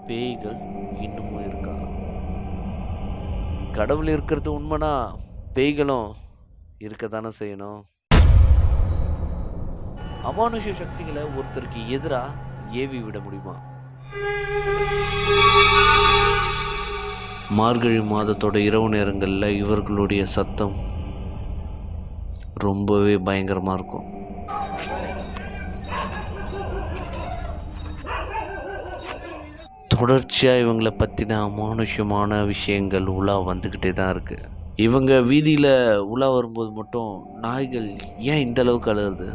பேய்கள் இன்னமும் இருக்கா? கடவுள் இருக்கிறது உண்மைனா பேய்களும் இருக்கத்தானே செய்யணும். அமானுஷ்ய சக்திகளை ஒருத்தருக்கு எதிரா ஏவி விட முடியுமா? மார்கழி மாதத்தோட இரவு நேரங்களில் இவர்களுடைய சத்தம் ரொம்பவே பயங்கரமா இருக்கும். தொடர்ச்சியாக இவங்களை பற்றின அமானுஷ்யமான விஷயங்கள் உலா வந்துக்கிட்டே தான் இருக்குது. இவங்க வீதியில் உலா வரும்போது மட்டும் நாய்கள் ஏன் இந்த அளவுக்கு அழுகுது?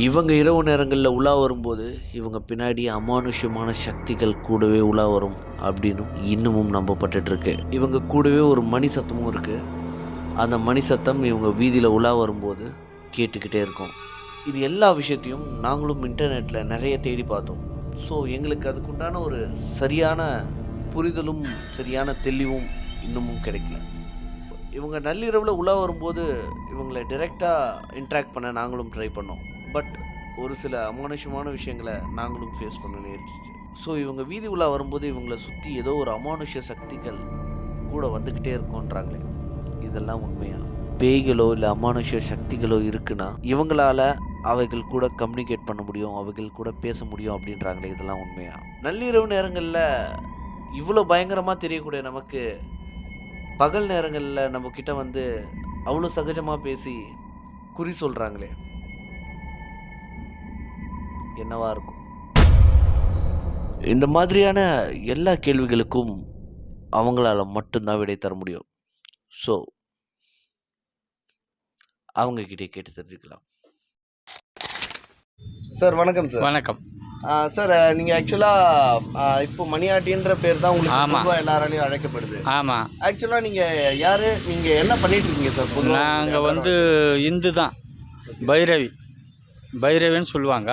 இவங்க இரவு நேரங்களில் உலா வரும்போது இவங்க பின்னாடி அமானுஷ்யமான சக்திகள் கூடவே உலா வரும் அப்படின்னு இன்னமும் நம்பப்பட்டுருக்கு. இவங்க கூடவே ஒரு மணி சத்தமும் இருக்குது. அந்த மணி சத்தம் இவங்க வீதியில் உலா வரும்போது கேட்டுக்கிட்டே இருக்கும். இது எல்லா விஷயத்தையும் நாங்களும் இன்டர்நெட்டில் நிறைய தேடி பார்த்தோம். ஸோ எங்களுக்கு அதுக்குண்டான ஒரு சரியான புரிதலும் சரியான தெளிவும் இன்னமும் கிடைக்கல. இவங்க நள்ளிரவில் உலா வரும்போது இவங்களை டைரெக்டாக இன்ட்ராக்ட் பண்ண நாங்களும் ட்ரை பண்ணோம். பட் ஒரு சில அமானுஷ்யமான விஷயங்களை நாங்களும் ஃபேஸ் பண்ண நேரிடுச்சு. ஸோ இவங்க வீதி உலா வரும்போது இவங்களை சுற்றி ஏதோ ஒரு அமானுஷ்ய சக்திகள் கூட வந்துக்கிட்டே இருக்கும்ன்றாங்களே, இதெல்லாம் உண்மையா? பேய்களோ இல்லை அமானுஷ்ய சக்திகளோ இருக்குன்னா இவங்களால அவைகள் கூட கம்யூனிகேட் பண்ண முடியும், அவைகள் கூட பேச முடியும் அப்படின்றாங்களே, இதெல்லாம் உண்மையா? நள்ளிரவு நேரங்களில் இவ்வளோ பயங்கரமாக தெரியக்கூடிய நமக்கு பகல் நேரங்களில் நம்ம கிட்ட வந்து அவ்வளோ சகஜமாக பேசி குறி சொல்கிறாங்களே, என்னவா இருக்கும்? இந்த மாதிரியான எல்லா கேள்விகளுக்கும் அவங்களால மட்டும்தான் விடை தர முடியும். ஸோ அவங்கக்கிட்டே கேட்டு தெரிஞ்சுக்கலாம். சார் வணக்கம் சார். வணக்கம் சார், நீங்கள் ஆக்சுவலாக இப்போ மணியாட்டின்ற பேர் தான் உங்களுக்கு பொதுவாக எல்லாராலையும் அழைக்கப்படுது. ஆமாம். ஆக்சுவலாக நீங்கள் யார், நீங்கள் என்ன பண்ணிட்டு இருக்கீங்க சார்? பொதுவாக நாங்கள் வந்து இந்து தான், பைரவின்னு சொல்லுவாங்க.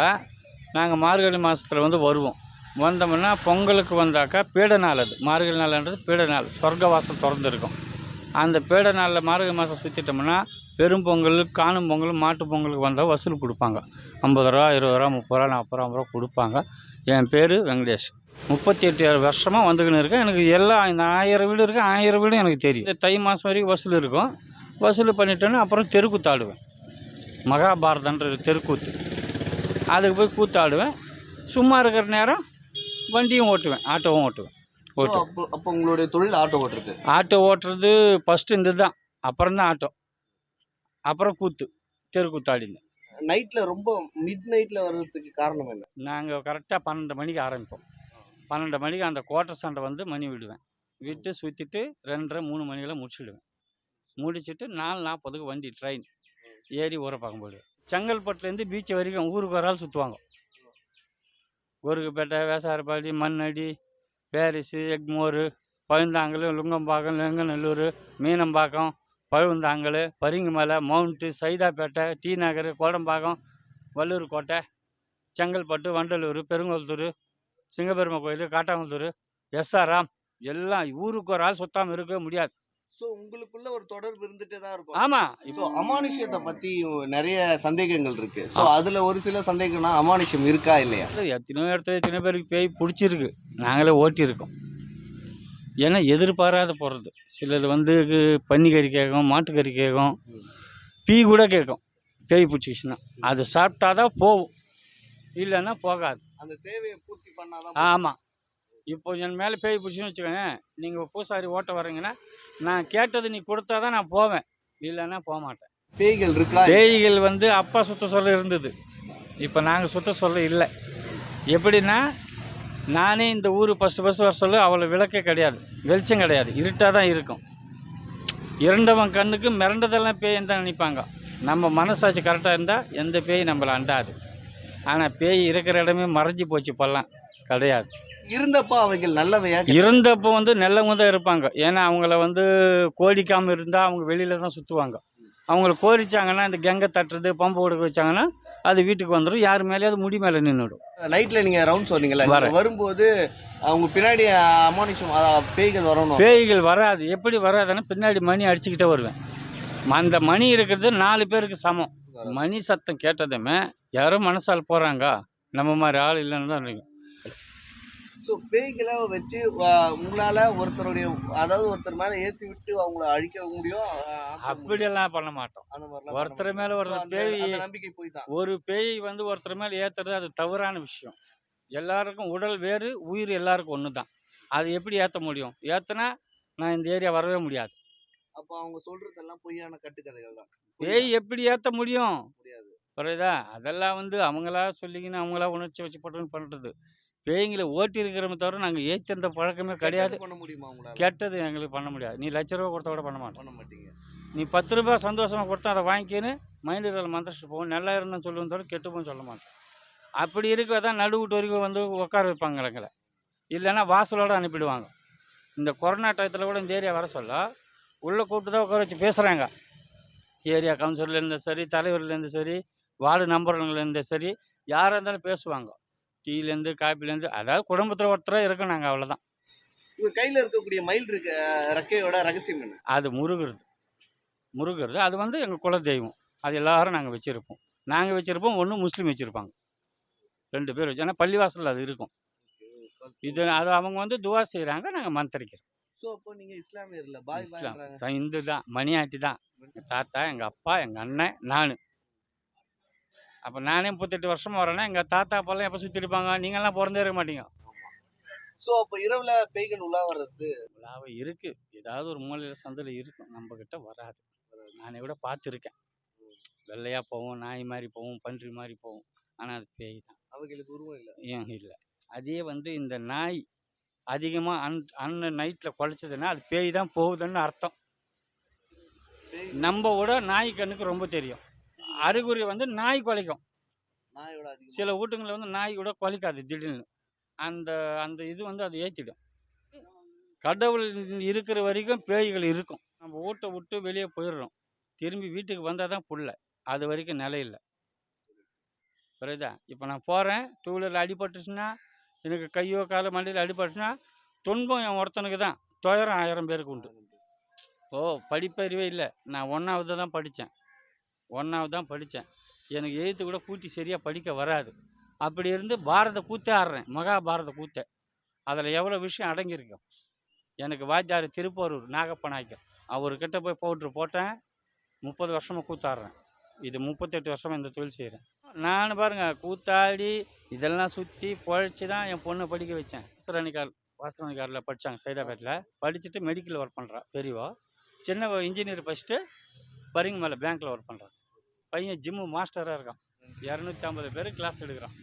நாங்கள் மார்கழி மாதத்தில் வந்து வருவோம். வந்தோம்னா பொங்கலுக்கு வந்தாக்கா பீட நாள், அது மார்கழி நாள்ன்றது பீட நாள், சொர்க்கவாசல் திறந்துருக்கும். அந்த பீட நாளில் மார்கழி மாதம் சுற்றிட்டோம்னா பெரும் பொங்கல், காணும் பொங்கல், மாட்டு பொங்கலுக்கு வந்தால் வசூல் கொடுப்பாங்க. 50 ரூபா, 20 ரூபா, 30 ரூபா, 40 ரூபா, 50 ரூபா கொடுப்பாங்க. என் பேர் வெங்கடேஷ். 38 வருஷமாக வந்துக்கின்னு இருக்கேன். எனக்கு எல்லாம் இந்த 1000 வீடு இருக்குது, 1000 வீடும் எனக்கு தெரியும். இந்த தை மாதம் வரைக்கும் வசூல் இருக்கும். வசூல் பண்ணிட்டோன்னா அப்புறம் தெருக்கூத்து ஆடுவேன். மகாபாரதன்ற தெருக்கூத்து, அதுக்கு போய் கூத்தாடுவேன். சும்மா இருக்கிற நேரம் வண்டியும் ஓட்டுவேன், ஆட்டோவும் ஓட்டுவேன். அப்போ உங்களுடைய தொழில் ஆட்டோ ஓட்டுறது? ஆட்டோ ஓட்டுறது ஃபஸ்ட்டு இந்த தான், அப்புறம் தான் ஆட்டோ, அப்புறம் கூத்து, தெருக்கூத்தாடிங்க. நைட்டில் ரொம்ப மிட் நைட்டில் வர்றதுக்கு காரணம் என்ன? நாங்கள் கரெக்டாக 12 மணிக்கு ஆரம்பிப்போம். 12 மணிக்கு அந்த கோட்டை சண்டை வந்து மணி விடுவேன். விட்டு சுற்றிட்டு 2:30, 3 மணிக்கெல்லாம் முடிச்சுடுவேன். முடிச்சுட்டு 4:40க்கு வண்டி ட்ரெயின் ஏறி ஊரை பார்க்க போயிடுவேன். செங்கல்பட்டுலேருந்து பீச் வரைக்கும் ஊருக்கு ஒரு ஆள் சுற்றுவாங்க. கோருக்குப்பேட்டை, வேசாரப்பாடி, மண்ணடி, பேரிஸு, எக்மோரு, பழுந்தாங்கல், லுங்கம்பாக்கம், லெங்கநல்லூர், மீனம்பாக்கம், பழுந்தாங்கல், பரிங்குமலை, மவுண்ட்டு, சைதாப்பேட்டை, டி நகர், கோடம்பாக்கம், வள்ளூர் கோட்டை, செங்கல்பட்டு, வண்டலூர், பெருங்கொளத்தூர், சிங்கப்பெருமை கோயில், காட்டாங்குளத்தூர், எஸ்ஆர்ஆம், எல்லாம் ஊருக்கு ஒரு ஆள் சுத்தாமல் இருக்கவே முடியாது. ஸோ உங்களுக்குள்ள ஒரு தொடர்பு இருந்துகிட்டே தான் இருக்கும். ஆமாம். இப்போ அமானுஷ்யத்தை பற்றி நிறைய சந்தேகங்கள் இருக்குது. ஸோ அதில் ஒரு சில சந்தேகம்னா அமானுஷ்யம் இருக்கா இல்லையா? எத்தனையோ இடத்துல எத்தனையோ பேருக்கு பேய் பிடிச்சிருக்கு, நாங்களே ஓட்டியிருக்கோம். ஏன்னா எதிர்பாராத போகிறது. சிலது வந்து பன்னிக்கறி கேட்கும், மாட்டுக்கறி கேட்கும், பீ கூட கேட்கும். பேய் பிடிச்சிக்கிச்சுன்னா அது சாப்பிட்டா தான் போகும், இல்லைன்னா போகாது. அந்த தேவையை பூர்த்தி பண்ணாதான். ஆமாம். இப்போ என் மேலே பேய் பிடிச்சின்னு வச்சுக்கோங்க, நீங்கள் பூசாரி ஓட்ட வரீங்கன்னா நான் கேட்டது நீ கொடுத்தா தான் நான் போவேன், இல்லைன்னா போக மாட்டேன். பேய்கள் இருக்கா? பேய்கள் வந்து அப்பா சுத்த சொல்ல இருந்தது, இப்போ நாங்கள் சுத்த சொல்ல இல்லை. எப்படின்னா, நானே இந்த ஊர் ஃபஸ்ட்டு வர சொல்ல அவ்வளோ விளக்கே கிடையாது, வெளிச்சம் கிடையாது, இருட்டாக தான் இருக்கும். இரண்டவன் கண்ணுக்கு மிரண்டதெல்லாம் பேய்ன்னு தான் நினைப்பாங்க. நம்ம மனசாட்சி கரெக்டாக இருந்தால் எந்த பேய் நம்மளை அண்டாது. ஆனால் பேய் இருக்கிற இடமே மறைஞ்சி போச்சு, இப்போல்லாம் கிடையாது. இருந்தப்போ அவைகள் நல்லவையா? இருந்தப்போ வந்து நல்லவங்க தான் இருப்பாங்க. ஏன்னா அவங்கள வந்து கோடிக்காமல் இருந்தால் அவங்க வெளியில் தான் சுற்றுவாங்க. அவங்கள கோரிச்சாங்கன்னா இந்த கெங்கை தட்டுறது, பம்பு கொடுக்க வச்சாங்கன்னா அது வீட்டுக்கு வந்துடும், யார் மேலேயாவது முடி மேலே நின்றுடும். நைட்டில் நீங்கள் ரவுண்ட்ஸ் வரீங்களா? வரும்போது அவங்க பின்னாடி அமானுஷ்யம் பேய்கள் வரணும்? பேய்கள் வராது. எப்படி வராதுன்னா பின்னாடி மணி அடிச்சுக்கிட்டே வருவேன். அந்த மணி இருக்கிறது 4 பேருக்கு சமம். மணி சத்தம் கேட்டதுமே யாரும் மனசால் போகிறாங்க, நம்ம மாதிரி ஆள் இல்லைன்னு தான் இருக்கும். ஸோ பேய்களை வச்சு உங்களால ஒருத்தருடைய, அதாவது ஒருத்தர் மேல ஏத்தி விட்டு அவங்கள அழிக்க முடியும், ஆக்க முடியும். அப்படியெல்லாம் பண்ண மாட்டோம். அந்த மாதிரிலாம் பண்ண ஒருத்தர் மாட்டீங்க. மேல So, ஒருத்தர் அந்த பேய் அந்த நம்பிக்கை போய் தான். ஒரு பேய் வந்து ஒருத்தர் மேல ஏத்துறது அது தவறான விஷயம். எல்லாருக்கும் உடல் வேறு, உயிர் எல்லாருக்கும் ஒன்று தான். அது எப்படி ஏற்ற முடியும்? ஏத்துனா நான் இந்த ஏரியா வரவே முடியாது. அப்போ அவங்க சொல்றதெல்லாம் பொய்யான கட்டுக்கதைகள் தான். பேய் எப்படி ஏற்ற முடியும்? முடியாது. புரியுதா? அதெல்லாம் வந்து அவங்களா சொல்லிக்கின்னு அவங்களா உணர்ச்சி வச்சுப்பட்டுன்னு பண்ணுறது. பேய்களை ஓட்டி இருக்கிறோமே தவிர நாங்கள் ஏற்றிருந்த பழக்கமே கிடையாது. கெட்டது பண்ண முடியுமா உங்களால? கெட்டது எங்களுக்கு பண்ண முடியாது. நீ ₹1,00,000 கொடுத்தா கூட பண்ண மாட்டோம். பண்ண மாட்டீங்க. நீ ₹10 சந்தோஷமாக கொடுத்தா அதை வாங்கிக்கின்னு மைண்டில் மந்திரிச்சிட்டு போவோம். நல்லா இருந்தேன்னு சொல்லுவோம் தவிர கெட்டு போன்னு சொல்ல மாட்டோம். அப்படி இருக்க தான் நடுவுட்டு வரைக்கும் வந்து உட்கார வைப்பாங்க எங்களை. இல்லைன்னா வாசலோடு அனுப்பிடுவாங்க. இந்த கொரோனா டயத்தில் கூட இந்த ஏரியா வர சொல்ல உள்ளே கூப்பிட்டு தான் உட்கார வச்சு பேசுகிறாங்க. ஏரியா கவுன்சிலர்லேருந்து சரி, தலைவர்லேருந்து சரி, வார்டு நம்பர்லேருந்து சரி, யாராக இருந்தாலும் பேசுவாங்க. டீலேருந்து காப்பிலேருந்து, அதாவது குடும்பத்தில் ஒருத்தராக இருக்கோம் நாங்கள், அவ்வளோதான். உங்க கையில இருக்கக்கூடிய மயில் ரெக்கையோட ரகசியம் என்ன? அது முருகிறது அது வந்து எங்கள் குல தெய்வம். அது எல்லாரும் நாங்கள் வச்சுருப்போம். நாங்கள் வச்சுருப்போம், ஒன்று முஸ்லீம் வச்சுருப்பாங்க. 2 பேர் வச்சு, ஏன்னா பள்ளிவாசலில் அது இருக்கும். இது அது அவங்க வந்து துவா செய்கிறாங்க, நாங்கள் மந்திரிக்கிறோம். ஸோ அப்போ நீங்க இஸ்லாமியர் இல்ல, பாய் இஸ்லாம் பாய்ன்றாங்க. இந்து தான், மணியாட்டி தான். எங்கள் தாத்தா, எங்கள் அப்பா, எங்கள் அண்ணன், நான். அப்போ நானே 38 வருஷமாக வரேன்னா எங்கள் தாத்தா அப்பாலாம் எப்போ சுற்றி இருப்பாங்க? நீங்கள்லாம் பிறந்தே இருக்க மாட்டீங்க. ஸோ அப்போ இரவுல பேய்கள் உலா வர்றது லாப இருக்குது. ஏதாவது ஒரு மூலையில் சந்தில் இருக்கும், நம்மக்கிட்ட வராது. நானே கூட பார்த்துருக்கேன். வெள்ளையாக போவோம், நாய் மாதிரி போவோம், பன்றி மாதிரி போவோம். ஆனால் அது பேய் தான். அவங்களுக்கு உருவம் இல்லை. ஏன் இல்லை? அதே வந்து இந்த நாய் அதிகமாக அண்ணன் நைட்டில் குலைச்சதுன்னா அது பேய் தான் போகுதுன்னு அர்த்தம். பேய் நம்ம கூட நாய் கண்ணுக்கு ரொம்ப தெரியும். அறிகுறி வந்து நாய் குலைக்கும். நாயோட அதிகமா. சில வீட்டுங்களில் வந்து நாய் கூட குலைக்காது திடீர்னு. அந்த அந்த இது வந்து அது ஏற்றிடும். கடவுள் இருக்கிற வரைக்கும் பேய்கள் இருக்கும். நம்ம வீட்டை விட்டு வெளியே போயிடுறோம், திரும்பி வீட்டுக்கு வந்தால் தான் புள்ள. அது வரைக்கும் நிலை இல்லை. புரியுதா? இப்போ நான் போகிறேன், 2 வீலரில் அடிபட்டுச்சுன்னா, எனக்கு கையோ காலோ மண்டையில் அடிபட்டுச்சுன்னா, துன்பம் என் ஒருத்தனுக்கு தான், துயரம் 1000 பேருக்கு உண்டு. படிப்பறிவே இல்லை. நான் 1வது தான் படித்தேன். எனக்கு எழுத்து கூட கூட்டி சரியாக படிக்க வராது. அப்படி இருந்து பாரத கூத்தே ஆடுறேன், மகாபாரத கூத்தை. அதில் எவ்வளோ விஷயம் அடங்கியிருக்கும். எனக்கு வாத்தியார் திருப்பூரூர் நாகப்பநாயக்கர், அவர்கிட்ட போய் பவுட்ரு போட்டேன். 30 வருஷமாக கூத்தாடுறேன். இது 38 வருஷமாக இந்த தொழில் செய்கிறேன். நான் பாருங்கள், கூத்தாடி இதெல்லாம் சுற்றி பொழைச்சி தான் என் பொண்ணை படிக்க வச்சேன். வாசரணிக்காரில் படித்தாங்க, சைதாபேட்டில். படிச்சுட்டு மெடிக்கல் ஒர்க் பண்ணுறா பெரியவா. சின்னவ இன்ஜினியர் படிச்சுட்டு பரிங்கமலை பேங்க்கில் ஒர்க் பண்ணுறான். பையன் ஜிம்மு மாஸ்டராக இருக்கான். 250 பேர் கிளாஸ் எடுக்கிறான்.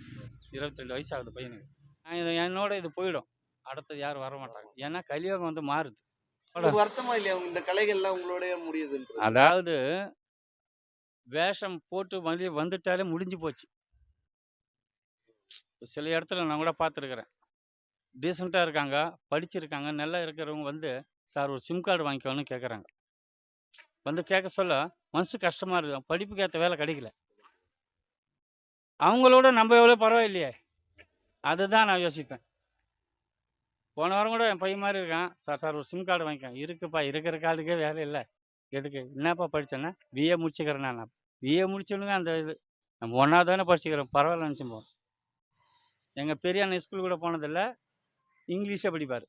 22 வயசு ஆகுது பையனுக்கு. என்னோட இது போயிடும், அடுத்தது யாரும் வர மாட்டாங்க. ஏன்னா கலியுகம் வந்து மாறுது. உங்களுக்கு வருத்தமா இல்லையா இந்த கலைகள்லாம் உங்களோடய முடியுதுன்றது? அதாவது வேஷம் போட்டு வெளியே வந்துட்டாலே முடிஞ்சு போச்சு. சில இடத்துல நான் கூட பார்த்துருக்குறேன். டீசெண்டாக இருக்காங்க, படிச்சிருக்காங்க, நல்லா இருக்கிறவங்க வந்து சார் ஒரு சிம் கார்டு வாங்கிக்கோன்னு கேட்குறாங்க. வந்து கேட்க சொல்ல மனசு கஷ்டமாக இருக்குது. படிப்புக்கு ஏற்ற வேலை கிடைக்கல. அவங்களோட நம்ம எவ்வளோ பரவாயில்லையே, அதுதான் நான் யோசிப்பேன். போன வாரம் கூட என் பையன் மாதிரி இருக்கான். சார் ஒரு சிம் கார்டு வாங்கிக்கேன். இருக்குப்பா, இருக்கிற கார்டுக்கே வேலை இல்லை. எதுக்கு? என்னப்பா படித்தேன்னா பிஏ முடிச்சுக்கிறேன். நான் பிஏ முடிச்சவனுங்க அந்த இது நம்ம 1வது தானே படிச்சுக்கிறோம், பரவாயில்ல நினச்சிப்போம். எங்கள் பெரிய அண்ணன் ஸ்கூல் கூட போனதில்லை, இங்கிலீஷே படிப்பார்.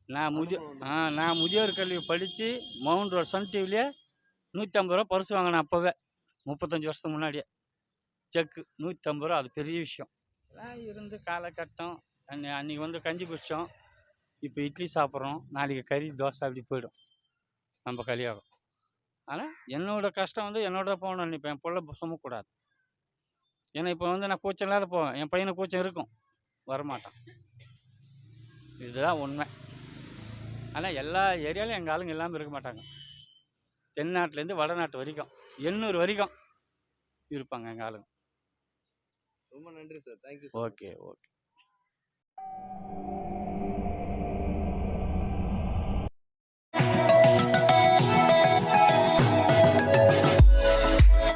நான் முதியோர் கல்வி படித்து மவுண்ட் ரோட் சன் டிவிலேயே 150 ரூபா பரிசு வாங்கினேன். அப்போவே 35 வருஷத்துக்கு முன்னாடியே செக்கு 150 ரூபா. அது பெரிய விஷயம். எல்லாம் இருந்து காலகட்டம். அன்றைக்கி வந்து கஞ்சி குடித்தோம், இப்போ இட்லி சாப்பிட்றோம், நாளைக்கு கறி தோசை அப்படி போயிடும் நம்ம கலியாகும். ஆனால் என்னோடய கஷ்டம் வந்து என்னோட போகணும்னு நினைப்பேன். என் பிள்ளை சுமக்கூடாது. ஏன்னா இப்போ வந்து நான் கூச்சம் இல்லாத போவேன், என் பையனுக்கு கூச்சம் இருக்கும், வரமாட்டான். இதுதான் உண்மை. ஆனால் எல்லா ஏரியாலையும் எங்கள் ஆளுங்க இல்லாமல் இருக்க மாட்டாங்க. தென்னாட்டிலேருந்து வடநாட்டு வரைக்கும், 800 வரைக்கும் இருப்பாங்க எங்கள் ஆளுங்க. ரொம்ப நன்றி சார். தேங்க்யூ. ஓகே.